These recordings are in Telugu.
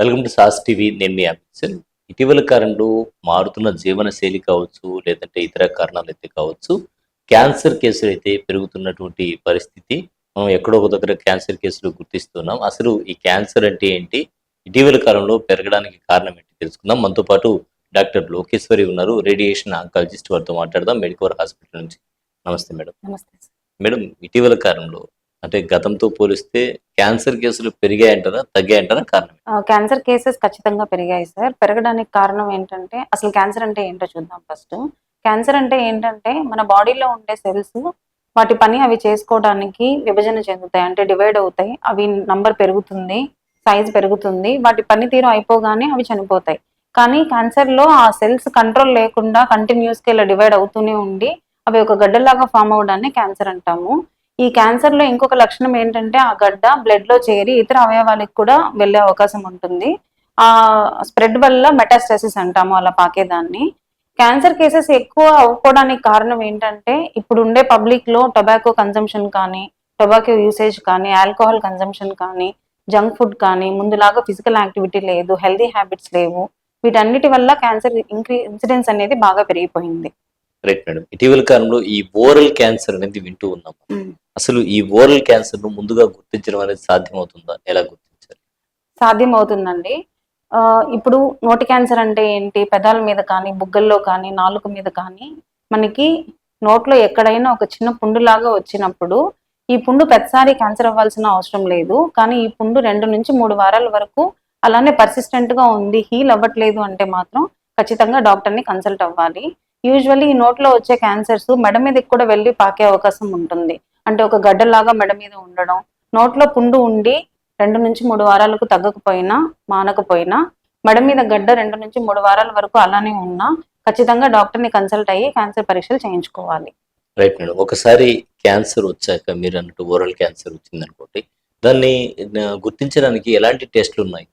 Welcome to sauce TV. నేను మీ అభిషేక్. ఇటీవల కాలంలో మారుతున్న జీవన శైలి కావచ్చు, లేదంటే ఇతర కారణాలైతే కావచ్చు, క్యాన్సర్ కేసులు అయితే పెరుగుతున్నటువంటి పరిస్థితి. మనం ఎక్కడో ఒక దగ్గర క్యాన్సర్ కేసులు గుర్తిస్తున్నాం. అసలు ఈ క్యాన్సర్ అంటే ఏంటి? ఇటీవల కాలంలో పెరగడానికి కారణం ఏంటి తెలుసుకుందాం. మనతో పాటు డాక్టర్ లోకేశ్వరి ఉన్నారు. రేడియేషన్ ఆంకాలజిస్ట్, వారితో మాట్లాడదాం మెడికవర్ హాస్పిటల్ నుంచి. నమస్తే మేడం. నమస్తే సార్. మేడం, ఇటీవల కాలంలో అంటే గతంతో పోలిస్తే క్యాన్సర్ కేసులు పెరిగాయంటారా? తగ్గాయంటారా? కారణం ఏంటి? క్యాన్సర్ కేసెస్ ఖచ్చితంగా పెరిగాయి సార్. పెరగడానికి కారణం ఏంటంటే, అసలు క్యాన్సర్ అంటే ఏంటో చూద్దాం ఫస్ట్. క్యాన్సర్ అంటే ఏంటంటే, మన బాడీలో ఉండే సెల్స్ వాటి పని అవి చేసుకోవడానికి విభజన చెందుతాయి, అంటే డివైడ్ అవుతాయి. అవి నంబర్ పెరుగుతుంది, సైజ్ పెరుగుతుంది, వాటి పనితీరు అయిపోగానే అవి చనిపోతాయి. కానీ క్యాన్సర్లో ఆ సెల్స్ కంట్రోల్ లేకుండా కంటిన్యూస్గా ఇలా డివైడ్ అవుతూనే ఉండి అవి ఒక గడ్డలాగా ఫామ్ అవడాన్ని క్యాన్సర్ అంటాము. ఈ క్యాన్సర్ లో ఇంకొక లక్షణం ఏంటంటే, ఆ గడ్డ బ్లడ్ లో చేరి ఇతర అవయవాలకు కూడా వెళ్ళే అవకాశం ఉంటుంది. ఆ స్ప్రెడ్ వల్ల మెటాస్టాసిస్ అంటాము, అలా పాకేదాన్ని. క్యాన్సర్ కేసెస్ ఎక్కువ అవ్వడానికి కారణం ఏంటంటే, ఇప్పుడు ఉండే పబ్లిక్ లో టొబాకో కన్జంప్షన్ కానీ, టొబాకో యూసేజ్ కానీ, ఆల్కహాల్ కన్జంప్షన్ కానీ, జంక్ ఫుడ్ కానీ, ముందులాగా ఫిజికల్ యాక్టివిటీ లేదు, హెల్దీ హ్యాబిట్స్ లేవు. వీటన్నిటి వల్ల క్యాన్సర్ ఇన్సిడెన్స్ అనేది బాగా పెరిగిపోయింది. Right madam. ఇటీవల కాలంలో ఈ ఓరల్ క్యాన్సర్ అనేది వింటూ ఉన్నాం. అసలు ఈ ఓరల్ క్యాన్సర్ ను ముందుగా గుర్తించడం అనేది సాధ్యమవుతుందా? ఎలా గుర్తించాలి? సాధ్యం అవుతుందండి. ఇప్పుడు నోటి క్యాన్సర్ అంటే ఏంటి? పెదాల మీద కానీ, బుగ్గల్లో కానీ, నాలుక మీద కానీ మనకి నోట్లో ఎక్కడైనా ఒక చిన్న పుండులాగా వచ్చినప్పుడు, ఈ పుండు ప్రతిసారి క్యాన్సర్ అవ్వాల్సిన అవసరం లేదు. కానీ ఈ పుండు 2 నుంచి 3 వారాల వరకు అలానే పర్సిస్టెంట్ గా ఉంది, హీల్ అవ్వట్లేదు అంటే మాత్రం ఖచ్చితంగా డాక్టర్ని కన్సల్ట్ అవ్వాలి. యూజువల్లీ ఈ నోట్లో వచ్చే క్యాన్సర్స్ మెడ మీదకి కూడా వెళ్ళి పాకే అవకాశం ఉంటుంది. అంటే ఒక గడ్డలాగా మెడ మీద ఉండడం, నోట్లో పుండు ఉండి 2 నుంచి 3 వారాలకు తగ్గకపోయినా, మానకపోయినా, మెడ మీద గడ్డ 2 నుంచి 3 వారాల వరకు అలానే ఉన్నా ఖచ్చితంగా డాక్టర్ని కన్సల్ట్ అయ్యి క్యాన్సర్ పరీక్షలు చేయించుకోవాలి. Right madam. ఒకసారి క్యాన్సర్ వచ్చాక మీరు అన్నట్టు ఓరల్ క్యాన్సర్ వచ్చింది అనుకోండి, దాన్ని గుర్తించడానికి ఎలాంటి టెస్ట్లు ఉన్నాయి?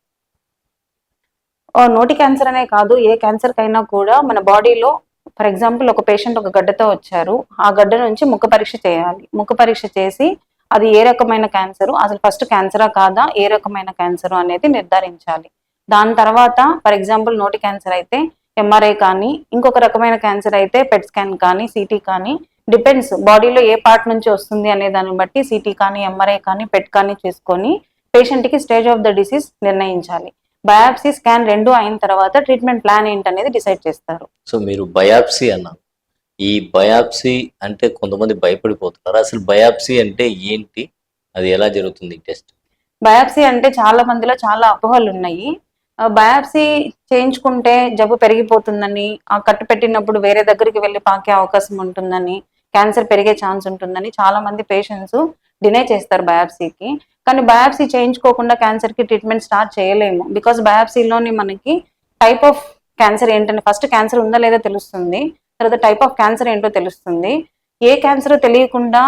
నోటి క్యాన్సర్ అనే కాదు, ఏ క్యాన్సర్ కైనా కూడా మన బాడీలో, ఫర్ ఎగ్జాంపుల్ ఒక పేషెంట్ ఒక గడ్డతో వచ్చారు, ఆ గడ్డ నుంచి ముక్క పరీక్ష చేయాలి. ముక్క పరీక్ష చేసి అది ఏ రకమైన క్యాన్సర్, అసలు ఫస్ట్ క్యాన్సరా కాదా, ఏ రకమైన క్యాన్సర్ అనేది నిర్ధారించాలి. దాని తర్వాత ఫర్ ఎగ్జాంపుల్ నోటి క్యాన్సర్ అయితే ఎంఆర్ఐ కానీ, ఇంకొక రకమైన క్యాన్సర్ అయితే పెట్ స్కాన్ కానీ, సిటీ కానీ, డిపెండ్స్ బాడీలో ఏ పార్ట్ నుంచి వస్తుంది అనే దాన్ని బట్టి సిటీ కానీ, ఎంఆర్ఐ కానీ, పెట్ కానీ చేసుకొని పేషెంట్కి స్టేజ్ ఆఫ్ ద డిసీజ్ నిర్ణయించాలి. బయాప్సీ, స్కాన్ 2 అయిన తర్వాత ట్రీట్మెంట్ ప్లాన్ ఏంటనేది డిసైడ్ చేస్తారు. సో మీరు బయాప్సీ అన్నారు. ఈ బయాప్సీ అంటే కొంతమంది భయపడిపోతున్నారు. అసలు బయాప్సీ అంటే ఏంటి? అది ఎలా జరుగుతుంది ఈ టెస్ట్? బయాప్సీ అంటే చాలా మందిలో చాలా అపోహలు ఉన్నాయి. బయాప్సీ చేయించుకుంటే జబ్బు పెరిగిపోతుందని, ఆ కట్టు పెట్టినప్పుడు వేరే దగ్గరికి వెళ్ళి పాకే అవకాశం ఉంటుందని, క్యాన్సర్ పెరిగే ఛాన్స్ ఉంటుందని చాలా మంది పేషెంట్స్ డినై చేస్తారు బయాప్సీకి. కానీ బయాప్సీ చేయించుకోకుండా క్యాన్సర్కి ట్రీట్మెంట్ స్టార్ట్ చేయలేము. బికాస్ బయాప్సీలోని మనకి టైప్ ఆఫ్ క్యాన్సర్ ఏంటంటే, ఫస్ట్ క్యాన్సర్ ఉందా లేదా తెలుస్తుంది, తర్వాత టైప్ ఆఫ్ క్యాన్సర్ ఏంటో తెలుస్తుంది. ఏ క్యాన్సర్ తెలియకుండా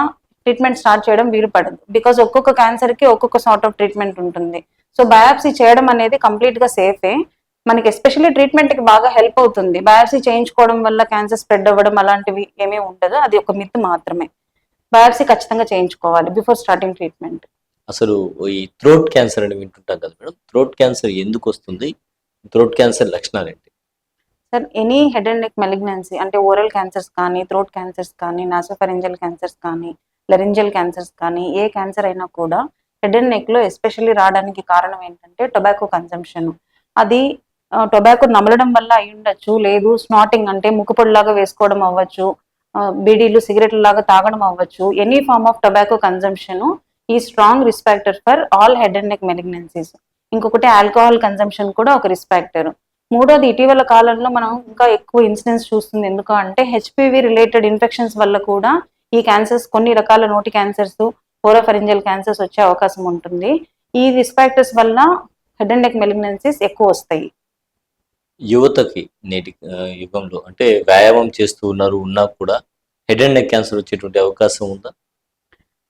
ట్రీట్మెంట్ స్టార్ట్ చేయడం వీలు పడదు. బికాస్ ఒక్కొక్క క్యాన్సర్కి ఒక్కొక్క సార్ట్ ఆఫ్ ట్రీట్మెంట్ ఉంటుంది. సో బయాప్సీ చేయడం అనేది కంప్లీట్గా సేఫే. మనకి ఎస్పెషల్లీ ట్రీట్మెంట్కి బాగా హెల్ప్ అవుతుంది. బయాప్సీ చేయించుకోవడం వల్ల క్యాన్సర్ స్ప్రెడ్ అవ్వడం అలాంటివి ఏమీ ఉండదు, అది ఒక మిత్ మాత్రమే. బయాప్సీ ఖచ్చితంగా చేయించుకోవాలి బిఫోర్ స్టార్టింగ్ ట్రీట్మెంట్. అసలు ఈ థ్రోట్ క్యాన్సర్ అని వింటుంటాం కదా మేడం, థ్రోట్ క్యాన్సర్ ఎందుకు వస్తుంది? థ్రోట్ క్యాన్సర్ లక్షణాలు ఏంటి? Sir, any head and neck malignancy అంటే ఓరల్ క్యాన్సర్స్ కానీ, థ్రోట్ క్యాన్సర్స్ కానీ, నాసోఫెరింజియల్ క్యాన్సర్స్ కానీ, లెరింజియల్ క్యాన్సర్స్ కానీ, ఏ క్యాన్సర్ అయినా కూడా హెడ్ అండ్ నెక్ లో ఎస్పెషల్లీ రావడానికి కారణం ఏంటంటే టొబాకో కన్సంప్షన్. అది టొబాకో నమలడం వల్ల అయి ఉండొచ్చు, లేదు స్నాటింగ్ అంటే ముక్కుపొడిలాగా వేసుకోవడం అవ్వచ్చు, బీడీలు సిగరెట్ల లాగా తాగడం అవ్వచ్చు. Any form of tobacco consumption is strong risk factor for all head and neck malignancies. ఇంకొకటి ఆల్కహాల్ కన్సంప్షన్ కూడా ఒక రిస్క్ ఫ్యాక్టర్. మూడోది, ఇటీవల కాలంలో మనం ఇంకా ఎక్కువ ఇన్సిడెన్స్ చూస్తుంది ఎందుకు అంటే, హెచ్పివి రిలేటెడ్ ఇన్ఫెక్షన్స్ వల్ల కూడా ఈ క్యాన్సర్స్, కొన్ని రకాల నోటి క్యాన్సర్స్, ఓరోఫెరింజియల్ క్యాన్సర్స్ వచ్చే అవకాశం ఉంటుంది. ఈ రిస్క్ ఫ్యాక్టర్స్ వల్ల హెడ్ అండ్ నెక్ మెలిగ్నెన్సీస్ ఎక్కువ వస్తాయి. యువతకి నేటి యుగంలో అంటే వ్యాయామం చేస్తూ ఉన్నా కూడా హెడ్ అండ్ నెక్ క్యాన్సర్ వచ్చేటువంటి అవకాశం ఉందా?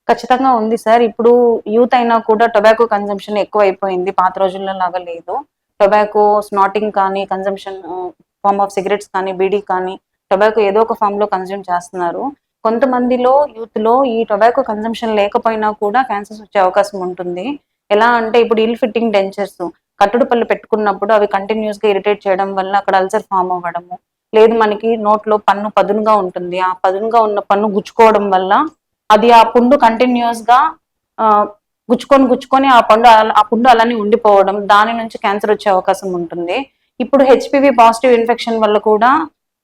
ఖచ్చితంగా ఉంది సార్. ఇప్పుడు యూత్ అయినా కూడా టొబాకో కన్సంప్షన్ ఎక్కువ అయిపోయింది, పాత రోజుల్లో లాగా లేదు. టొబాకో స్నాటింగ్ కానీ, కన్సంప్షన్ ఫార్మ్ ఆఫ్ సిగరెట్స్ కానీ, బీడీ కానీ, టొబాకో ఏదో ఒక ఫామ్ లో కన్స్యూమ్ చేస్తున్నారు. కొంతమందిలో యూత్ లో ఈ టొబాకో కన్సంప్షన్ లేకపోయినా కూడా క్యాన్సర్స్ వచ్చే అవకాశం ఉంటుంది. ఎలా అంటే, ఇప్పుడు ఇల్ ఫిట్టింగ్ డెంచర్స్, కట్టుడు పళ్ళు పెట్టుకున్నప్పుడు అవి కంటిన్యూస్ గా ఇరిటేట్ చేయడం వల్ల అక్కడ అల్సర్ ఫామ్ అవ్వడము, లేదు మనకి నోట్లో పన్ను పదునుగా ఉంటుంది, ఆ పదునుగా ఉన్న పన్ను గుచ్చుకోవడం వల్ల అది ఆ పుండు కంటిన్యూస్ గా ఆ, గుచ్చుకొని ఆ పుండు అలానే ఉండిపోవడం, దాని నుంచి క్యాన్సర్ వచ్చే అవకాశం ఉంటుంది. ఇప్పుడు హెచ్పివి పాజిటివ్ ఇన్ఫెక్షన్ వల్ల కూడా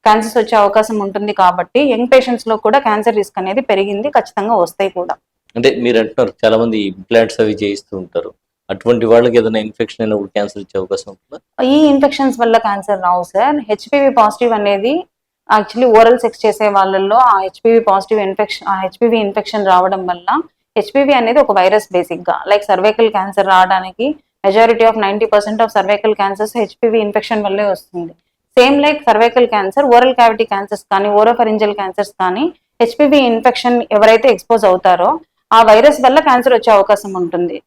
క్యాన్సర్స్ వచ్చే అవకాశం ఉంటుంది కాబట్టి యంగ్ పేషెంట్స్ లో కూడా క్యాన్సర్ రిస్క్ అనేది పెరిగింది, ఖచ్చితంగా వస్తాయి కూడా. అంటే మీరు అంటున్నారు చాలా మంది ఇంప్లాంట్స్ అవి చేయిస్తూ ఉంటారు. అటువంటి వాళ్ళకి ఏదైనా ఇన్ఫెక్షన్ అయినప్పుడు క్యాన్సర్ వచ్చే అవకాశం ఉంటుందా? ఈ ఇన్ఫెక్షన్స్ వల్ల క్యాన్సర్ రావు సార్. హెచ్పివి పాజిటివ్ అనేది యాక్చువల్లీ ఓరల్ సెక్స్ చేసే వాళ్ళల్లో ఆ హెచ్పివి ఇన్ఫెక్షన్ రావడం వల్ల, హెచ్పివి అనేది ఒక వైరస్ బేసిక్ గా, లైక్ సర్వైకల్ క్యాన్సర్ రావడానికి majority of 90% of cervical cancers HPV infection వల్లే వస్తుంది. Same like cervical cancer, oral cavity cancers కానీ ఓరోఫరెంజియల్ క్యాన్సర్స్ కానీ హెచ్పివి ఇన్ఫెక్షన్ ఎవరైతే ఎక్స్పోజ్ అవుతారో ఆ వైరస్ వల్ల క్యాన్సర్ వచ్చే అవకాశం ఉంటుంది.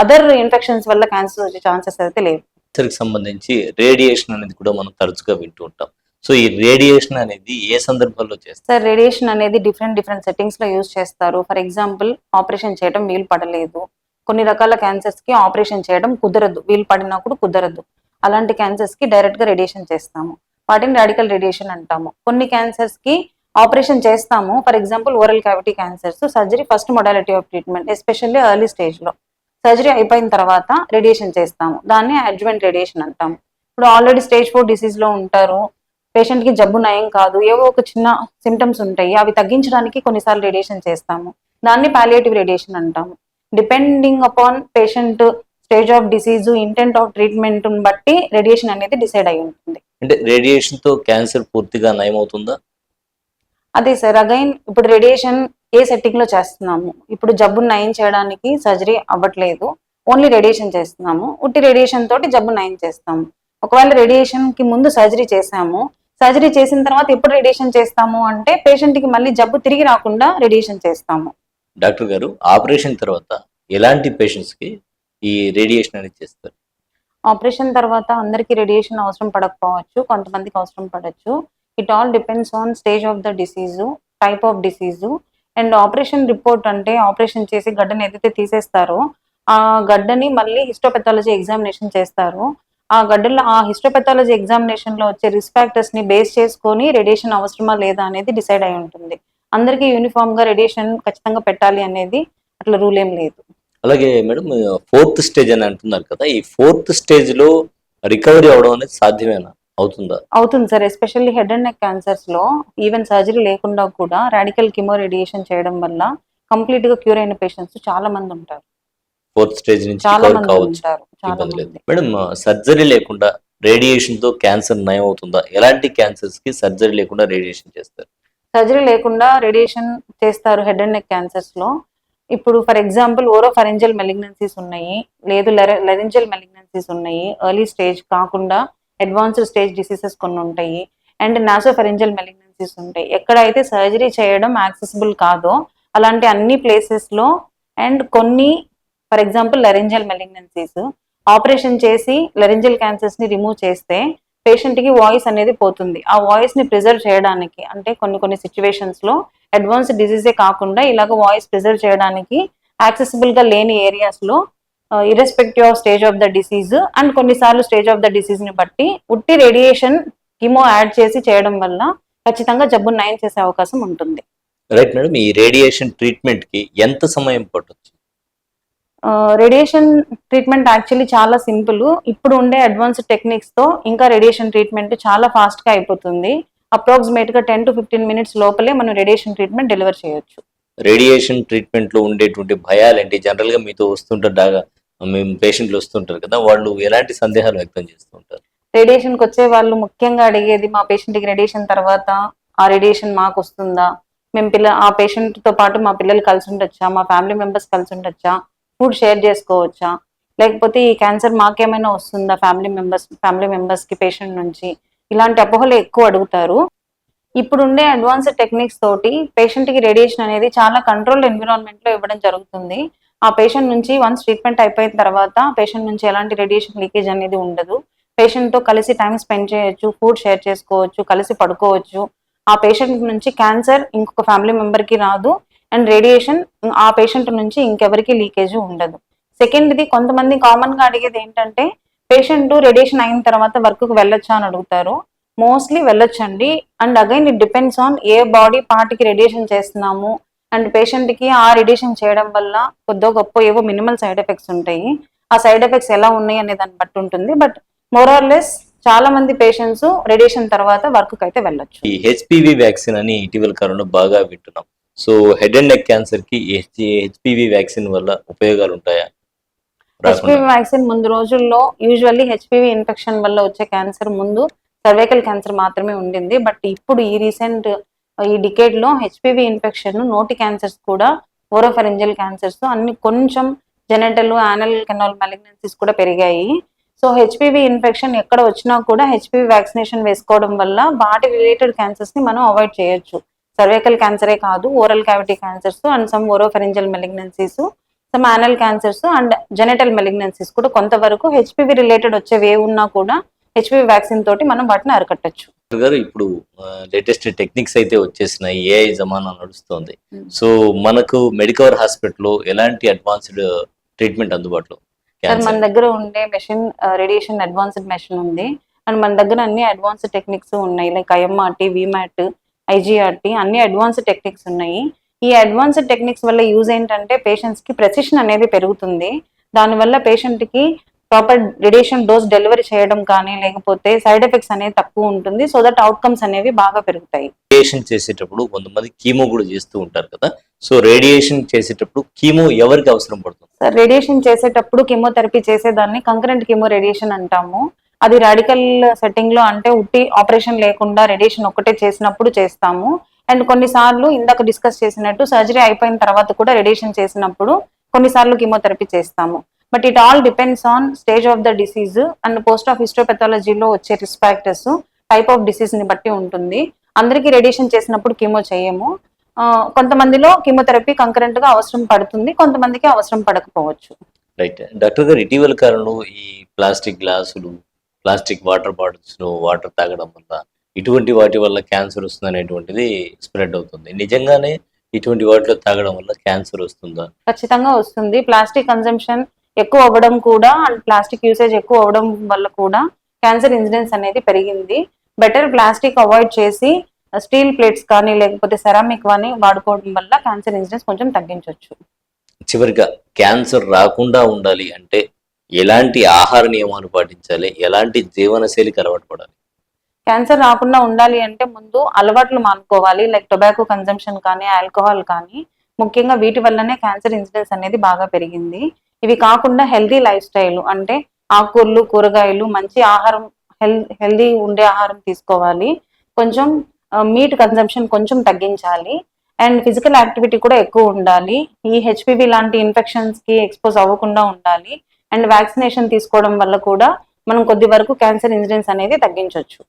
అదర్ ఇన్ఫెక్షన్స్ వల్ల క్యాన్సర్ వచ్చే ఛాన్సెస్ అయితే లేవు. క్యాన్సర్కి సంబంధించి రేడియేషన్ అనేది కూడా మనం తరచుగా వింటూ ఉంటాం. సో ఈ రేడియేషన్ అనేది ఏ సందర్భంలో చేస్తారు? సార్, రేడియేషన్ అనేది డిఫరెంట్ సెట్టింగ్స్ లో యూజ్ చేస్తారు. ఫర్ ఎగ్జాంపుల్, ఆపరేషన్ చేయడం వీలు పడలేదు, కొన్ని రకాల క్యాన్సర్స్ కి ఆపరేషన్ చేయడం కుదరదు, వీలు పడినప్పుడు కుదరదు, అలాంటి క్యాన్సర్స్ కి డైరెక్ట్ గా రేడియేషన్ చేస్తాము, వాటిని రాడికల్ రేడియేషన్ అంటాము. కొన్ని క్యాన్సర్స్ కి ఆపరేషన్ చేస్తాము, for example oral cavity cancers, surgery first modality of treatment, especially early stage లో. సర్జరీ అయిపోయిన తర్వాత రేడియేషన్ చేస్తాము, దాన్ని అడ్జువెంట్ రేడియేషన్ అంటాము. ఇప్పుడు ఆల్రెడీ స్టేజ్ 4 డిసీజ్ లో ఉంటారు, పేషెంట్ కి జబ్బు నయం కాదు, ఏవో ఒక చిన్న సిమ్టమ్స్ ఉంటాయి, అవి తగ్గించడానికి కొన్నిసార్లు రేడియేషన్ చేస్తాము, దాన్ని పాలియేటివ్ రేడియేషన్ అంటాము. Depending upon patient stage of disease, intent of treatment బట్టి రేడియేషన్ అనేది డిసైడ్ అయి ఉంటుంది. అంటే రేడియేషన్ తో క్యాన్సర్ పూర్తిగా నయమవుతుందా? అదే సార్, అగైన్ ఇప్పుడు రేడియేషన్ ఏ సెట్టింగ్ లో చేస్తున్నాము, ఇప్పుడు జబ్బును నయం చేయడానికి సర్జరీ అవ్వట్లేదు, ఓన్లీ రేడియేషన్ చేస్తున్నాము, ఉట్టి రేడియేషన్ తోటి జబ్బు నయం చేస్తాము. ఒకవేళ రేడియేషన్ కి ముందు సర్జరీ చేసాము, సర్జరీ చేసిన తర్వాత ఎప్పుడు రేడియేషన్ చేస్తాము అంటే పేషెంట్ కి మళ్ళీ జబ్బు తిరిగి రాకుండా రేడియేషన్ చేస్తాము. డాక్టర్ గారు, ఆపరేషన్ తర్వాత ఎలాంటి పేషెంట్స్ కి ఈ రేడియేషన్ అనేది చేస్తారు? ఆపరేషన్ తర్వాత అందరికి రేడియేషన్ అవసరం పడకపోవచ్చు, కొంతమందికి అవసరం పడచ్చు. It all depends on stage of the disease, type of disease and operation report. అంటే ఆపరేషన్ చేసి గడ్డని ఏదైతే తీసేస్తారో ఆ గడ్డని మళ్ళీ హిస్టోపెథాలజీ ఎగ్జామినేషన్ చేస్తారు. ఆ గడ్డలో ఆ హిస్టోపెథాలజీ ఎగ్జామినేషన్ లో వచ్చే రిస్క్ ఫ్యాక్టర్స్ ని బేస్ చేసుకొని రేడియేషన్ అవసరమా లేదా అనేది డిసైడ్ అయి ఉంటుంది. అందరికీ యూనిఫామ్ గా రేడియేషన్ ఖచ్చితంగా పెట్టాలి అనేది అట్లా రూల్ ఏం లేదు. అలాగే మేడం, ఫోర్త్ స్టేజ్ అని అంటున్నారు కదా, ఈ ఫోర్త్ స్టేజ్ లో రికవరీ అవడం అనేది సాధ్యమేనా? అవుతుందా? అవుతుంది sir, especially head and neck cancers లో ఈవెన్ సర్జరీ లేకుండా కూడా రాడికల్ కిమో రేడియేషన్ చేయడం వల్ల కంప్లీట్ గా క్యూర్ అయిన పేషెంట్స్ చాలా మంది ఉంటారు. ఫోర్త్ స్టేజ్ నుంచి చాలా రికవరీ మంది కావచ్చు, ఉంటారు, చాలా ఇబ్బంది లేదు. మంది. మేడం, సర్జరీ లేకుండా రేడియేషన్ తో క్యాన్సర్ నయం అవుతుందా? ఎలాంటి క్యాన్సర్స్ కి సర్జరీ లేకుండా రేడియేషన్ చేస్తారు? సర్జరీ లేకుండా రేడియేషన్ చేస్తారు హెడ్ అండ్ నెక్ క్యాన్సర్స్ లో. ఇప్పుడు ఫర్ ఎగ్జాంపుల్ ఓరోఫరెంజియల్ మెలిగ్నెన్సీస్ ఉన్నాయి, లేదు లెరెంజియల్ మెలిగ్నెన్సీస్ ఉన్నాయి, ఎర్లీ స్టేజ్ కాకుండా అడ్వాన్స్డ్ స్టేజ్ డిసీజెస్ కొన్ని ఉంటాయి, అండ్ నాసోఫరెంజియల్ మెలిగ్నెన్సీస్ ఉంటాయి. ఎక్కడైతే సర్జరీ చేయడం యాక్సెసిబుల్ కాదో అలాంటి అన్ని ప్లేసెస్ లో, అండ్ కొన్ని ఫర్ ఎగ్జాంపుల్ లెరెంజియల్ మెలిగ్నెన్సీస్ ఆపరేషన్ చేసి లెరెంజియల్ క్యాన్సర్స్ ని రిమూవ్ చేస్తే పేషెంట్ కి వాయిస్ అనేది పోతుంది. ఆ వాయిస్ ని ప్రిజర్వ్ చేయడానికి, అంటే కొన్ని సిచ్యువేషన్స్ లో అడ్వాన్స్ డిసీజే కాకుండా ఇలాగ వాయిస్ ప్రిజర్వ్ చేయడానికి యాక్సెసిబుల్ గా లేని ఏరియాస్ లో, irrespective of stage of the disease and కొన్నిసార్లు స్టేజ్ ఆఫ్ ద డిసీజ్ ని బట్టి ఉట్టి రేడియేషన్ కిమో యాడ్ చేసి చేయడం వల్ల ఖచ్చితంగా జబ్బును నయం చేసే అవకాశం ఉంటుంది. రైట్ మేడం, ఈ రేడియేషన్ ట్రీట్మెంట్ కి ఎంత సమయం పట్టొచ్చు? రేడియేషన్ ట్రీట్మెంట్ యాక్చువల్లీ చాలా సింపుల్. ఇప్పుడు ఉండే అడ్వాన్స్డ్ టెక్నిక్స్ తో ఇంకా రేడియేషన్ ట్రీట్మెంట్ చాలా ఫాస్ట్ గా అయిపోతుంది. అప్రాక్సిమేట్ గా 10 to 15 minutes లోపలే మనం రేడియేషన్ ట్రీట్మెంట్ డెలివర్ చేయొచ్చు. రేడియేషన్ ట్రీట్మెంట్ లో ఉండేటువంటి భయాలు ఏంటి? జనరల్ గా మీతో వస్తుంటారు, మేము పేషెంట్లు వస్తుంటారు కదా, వాళ్ళు ఎలాంటి సందేహాలు వ్యక్తం చేస్తూ ఉంటారు? రేడియేషన్ కి వచ్చే వాళ్ళు ముఖ్యంగా అడిగేది, మా పేషెంట్ కి రేడియేషన్ తర్వాత ఆ రేడియేషన్ మాకు వస్తుందా, మేము ఆ పేషెంట్ తో పాటు మా పిల్లలు కలిసి ఉండొచ్చా, మా ఫ్యామిలీ మెంబర్స్ కలిసి ఉండొచ్చా, ఫుడ్ షేర్ చేసుకోవచ్చా, లేకపోతే ఈ క్యాన్సర్ మాకేమైనా వస్తుందా ఫ్యామిలీ మెంబర్స్ కి పేషెంట్ నుంచి, ఇలాంటి అపోహలు ఎక్కువ అడుగుతారు. ఇప్పుడు ఉండే అడ్వాన్స్డ్ టెక్నిక్స్ తోటి పేషెంట్ కి రేడియేషన్ అనేది చాలా కంట్రోల్డ్ ఎన్విరాన్మెంట్ లో ఇవ్వడం జరుగుతుంది. ఆ పేషెంట్ నుంచి వన్స్ ట్రీట్మెంట్ అయిపోయిన తర్వాత పేషెంట్ నుంచి ఎలాంటి రేడియేషన్ లీకేజ్ అనేది ఉండదు. పేషెంట్ తో కలిసి టైం స్పెండ్ చేయొచ్చు, ఫుడ్ షేర్ చేసుకోవచ్చు, కలిసి పడుకోవచ్చు. ఆ పేషెంట్ నుంచి క్యాన్సర్ ఇంకొక ఫ్యామిలీ మెంబర్ కి రాదు, అండ్ రేడియేషన్ ఆ పేషెంట్ నుంచి ఇంకెవరికి లీకేజ్ ఉండదు. సెకండ్ది, కొంతమంది కామన్ గా అడిగేది ఏంటంటే పేషెంట్ రేడియేషన్ అయిన తర్వాత వర్క్ కు వెళ్ళొచ్చా అని అడుగుతారు. మోస్ట్లీ వెళ్ళొచ్చండి. And again it depends on a body part కి రేడియేషన్ చేస్తున్నాము. అండ్ పేషెంట్ కి ఆ రేడియేషన్ చేయడం వల్ల కొద్దో గొప్ప ఏవో మినిమల్ సైడ్ ఎఫెక్ట్స్ ఉంటాయి. ఆ సైడ్ ఎఫెక్ట్స్ ఎలా ఉన్నాయి అనే దాన్ని బట్టి ఉంటుంది. బట్ మోర్ ఆర్ లెస్ చాలా మంది పేషెంట్స్ రేడియేషన్ తర్వాత వర్క్ కి అయితే వెళ్ళొచ్చు. ఈ హెచ్పివి వ్యాక్సిన్ అని ఇటీవల కాలంలో బాగా వింటున్నాం. So head and neck cancer కి హెచ్పివి వ్యాక్సిన్ వల్ల ఉపయోగాలు ఉంటాయా? హెచ్పివి వ్యాక్సిన్ ముందు రోజుల్లో యూజువల్లీ హెచ్పివి ఇన్ఫెక్షన్ వల్ల వచ్చే క్యాన్సర్ ముందు సర్వైకల్ క్యాన్సర్ మాత్రమే ఉండింది. బట్ ఇప్పుడు ఈ డికేడ్ లో హెచ్పివి ఇన్ఫెక్షన్ నోటి క్యాన్సర్స్ కూడా, ఓరోఫరెంజియల్ క్యాన్సర్స్ అన్ని కొంచెం జెనెటల్ యానల్ కెనాల్ మాలిగ్నెన్సీస్ కూడా పెరిగాయి. సో హెచ్పివి ఇన్ఫెక్షన్ ఎక్కడ వచ్చినా కూడా హెచ్పివి వ్యాక్సినేషన్ వేసుకోవడం వల్ల వాటి రిలేటెడ్ క్యాన్సర్స్ ని మనం అవాయిడ్ చేయొచ్చు. సర్వైకల్ క్యాన్సరే కాదు, oral cavity cancers and some oropharyngeal malignancies, some anal cancers and genital malignancies కూడా కొంతవరకు హెచ్పివి రిలేటెడ్ వచ్చేవి ఏ ఉన్నా కూడా హెచ్పివి వ్యాక్సిన్ తోటి మనం వాటిని అరికట్టచ్చు. గారు ఇప్పుడు లేటెస్ట్ టెక్నిక్స్ అయితే వచ్చేసినాయి, ఏఐ జమానా నడుస్తుంది. సో మనకు మెడికవర్ హాస్పిటల్లో ఎలాంటి అడ్వాన్స్డ్ ట్రీట్మెంట్ అందుబాటులో? సార్ మన దగ్గర ఉండే మెషిన్ రేడియేషన్ అడ్వాన్స్డ్ మెషిన్ ఉంది. అండ్ మన దగ్గర అన్ని అడ్వాన్స్డ్ టెక్నిక్స్ ఉన్నాయి. లైక్ ఐఎంఆర్టీ, విమాట్, ఐజీఆర్టీ అన్ని అడ్వాన్స్డ్ టెక్నిక్స్ ఉన్నాయి. ఈ అడ్వాన్స్డ్ టెక్నిక్స్ వల్ల యూజ్ ఏంటంటే పేషెంట్స్ కి ప్రెసిషన్ అనేది పెరుగుతుంది. దానివల్ల పేషెంట్ కి ప్రాపర్ రేడియేషన్ డోస్ డెలివరీ చేయడం కానీ లేకపోతే సైడ్ ఎఫెక్ట్స్ అనేది తక్కువ ఉంటుంది. సో దట్ అవుట్కమ్స్ అనేవి బాగా పెరుగుతాయి. రేడియేషన్ చేసేటప్పుడు కొంతమంది కీమో కూడా చేస్తూ ఉంటారు కదా. సో రేడియేషన్ చేసేటప్పుడు కీమో ఎవరికి అవసరం పడుతుంది? సార్ రేడియేషన్ చేసేటప్పుడు కీమోథెరపీ చేసేదాన్ని కంకరెంట్ కీమో రేడియేషన్ అంటాము. అది రాడికల్ సెట్టింగ్ లో అంటే ఉట్టి ఆపరేషన్ లేకుండా రేడియేషన్ ఒక్కటే చేసినప్పుడు చేస్తాము. అండ్ కొన్నిసార్లు ఇందాక డిస్కస్ చేసినట్టు సర్జరీ అయిపోయిన తర్వాత కూడా రేడియేషన్ చేసినప్పుడు కొన్నిసార్లు కీమోథెరపీ చేస్తాము. But it all depends on stage of the disease and post of హిస్టోపెథాలజీలో వచ్చే risk factors, type of disease ని బట్టి ఉంటుంది. అందరికీ రేడియేషన్ చేసినప్పుడు కీమో చేయము. కొంతమందిలో కీమోథెరపీ కంకరెంట్ గా అవసరం పడుతుంది, కొంతమందికి అవసరం పడకపోవచ్చు. రైట్ డాక్టర్ గారు, ఇటీవల కాలంలో ఈ ప్లాస్టిక్ గ్లాసులు, ప్లాస్టిక్ వాటర్ బాటిల్స్ లో వాటర్ తాగడం వల్ల ఇటువంటి వాటి వల్ల క్యాన్సర్ వస్తుంది అనేటువంటిది స్ప్రెడ్ అవుతుంది. నిజంగానే ఇటువంటి వాటిలో తాగడం వల్ల క్యాన్సర్ వస్తుందా? ఖచ్చితంగా వస్తుంది. ప్లాస్టిక్ కన్జంప్షన్ ఎక్కువ అవ్వడం కూడా అండ్ ప్లాస్టిక్ యూసేజ్ ఎక్కువ అవ్వడం వల్ల కూడా క్యాన్సర్ ఇన్సిడెన్స్ అనేది పెరిగింది. బెటర్ ప్లాస్టిక్ అవాయిడ్ చేసి స్టీల్ ప్లేట్స్ కానీ లేకపోతే సెరామిక్ కానీ వాడుకోవడం వల్ల క్యాన్సర్ ఇన్సిడెన్స్ కొంచెం తగ్గించవచ్చు. చివరిగా క్యాన్సర్ రాకుండా ఉండాలి అంటే ఎలాంటి ఆహార నియమాలు పాటించాలి, ఎలాంటి జీవనశైలికి అలవాటు పడాలి? క్యాన్సర్ రాకుండా ఉండాలి అంటే ముందు అలవాట్లు మానుకోవాలి. లైక్ టొబాకో కన్జంప్షన్ కానీ ఆల్కహాల్ కానీ, ముఖ్యంగా వీటి వల్లనే క్యాన్సర్ ఇన్సిడెన్స్ అనేది బాగా పెరిగింది. ఇవి కాకుండా హెల్దీ లైఫ్ స్టైల్ అంటే ఆకుకూరలు, కూరగాయలు, మంచి ఆహారం, హెల్దీ ఉండే ఆహారం తీసుకోవాలి. కొంచెం మీట్ కన్జంప్షన్ కొంచెం తగ్గించాలి. అండ్ ఫిజికల్ యాక్టివిటీ కూడా ఎక్కువ ఉండాలి. ఈ హెచ్పివి లాంటి ఇన్ఫెక్షన్స్ కి ఎక్స్పోజ్ అవ్వకుండా ఉండాలి. అండ్ వ్యాక్సినేషన్ తీసుకోవడం వల్ల కూడా మనం కొద్ది వరకు క్యాన్సర్ ఇన్సిడెన్స్ అనేది తగ్గించవచ్చు.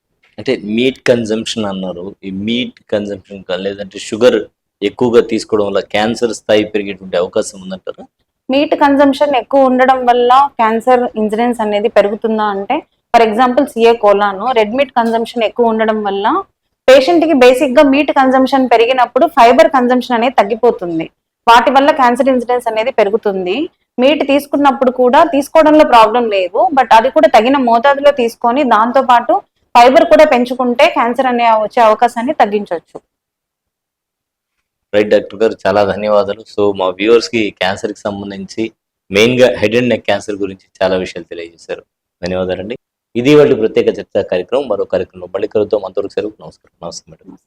అంటే మీట్ కన్జంప్షన్ అన్నారు. ఈ మీట్ కన్జంప్షన్ లేదంటే షుగర్ ఎక్కువగా తీసుకోవడం వల్ల క్యాన్సర్ స్థాయి పెరిగేటువంటి అవకాశం ఉందంటారా? మీట్ కన్జంప్షన్ ఎక్కువ ఉండడం వల్ల క్యాన్సర్ ఇన్సిడెన్స్ అనేది పెరుగుతుందా అంటే, for example CA కోలాను, red meat consumption ఎక్కువ ఉండడం వల్ల పేషెంట్ కి బేసిక్ గా మీట్ కన్జంప్షన్ పెరిగినప్పుడు ఫైబర్ కన్జంప్షన్ అనేది తగ్గిపోతుంది. వాటి వల్ల క్యాన్సర్ ఇన్సిడెన్స్ అనేది పెరుగుతుంది. మీట్ తీసుకున్నప్పుడు కూడా తీసుకోవడంలో ప్రాబ్లం లేదు, బట్ అది కూడా తగిన మోతాదులో తీసుకొని దాంతో పాటు ఫైబర్ కూడా పెంచుకుంటే క్యాన్సర్ అనే వచ్చే అవకాశాన్ని తగ్గించవచ్చు. రైట్ డాక్టర్ గారు, చాలా ధన్యవాదాలు. సో మా వ్యూవర్స్ కి క్యాన్సర్ కి సంబంధించి మెయిన్ గా హెడ్ అండ్ నెక్ క్యాన్సర్ గురించి చాలా విషయాలు తెలియజేశారు. ధన్యవాదాలండి. ఇది వాళ్ళ ప్రత్యేక చర్చా కార్యక్రమం. మరో కార్యక్రమంలో మళ్ళీ కలుద్దాం. అంతవరకు సెలవు. నమస్కారం. నమస్తే మేడం.